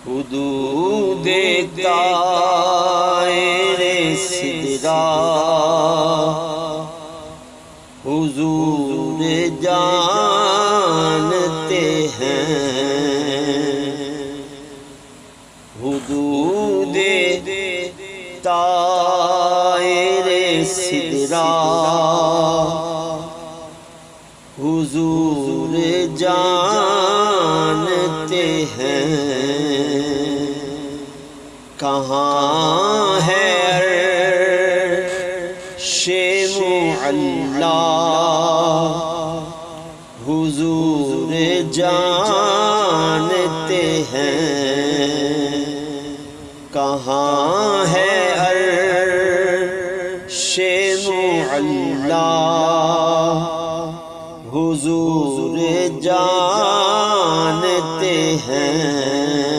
حدود طائر سدرا حضور جانتے ہیں، حدود طائر سدرا حضور جانتے ہیں، کہاں ہے عرش معلا حضور جانتے ہیں، کہاں ہے عرش معلا حضور جانتے ہیں۔